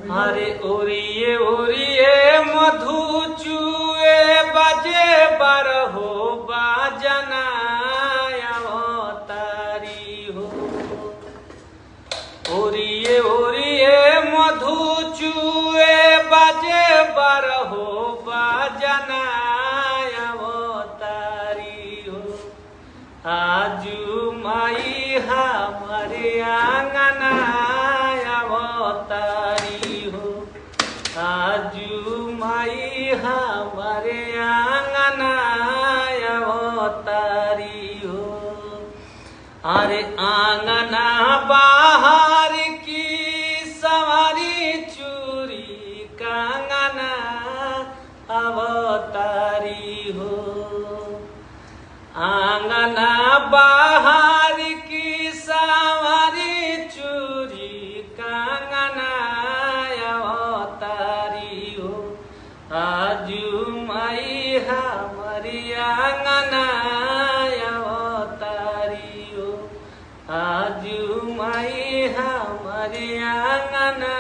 अरे ओरिए ओरिए मधु चुए बाजे बारहो बाजना अवतारी हो। ओरिए ओरिए मधु चुए बाजे बारहो बाजना अवतारी हो। आजू माई हमारे आंगना अवतारी हो। आजू माई हमारे आंगना अवतारी हो। अरे आंगना बाहर की सवारी चूरी कंगना अवतारी हो। आंगना बाहर की सवारी चूरी कंगना अवतारी हो। आजू माई हमारी आंगना अवतारी हो। आजू माई हमारी आंगना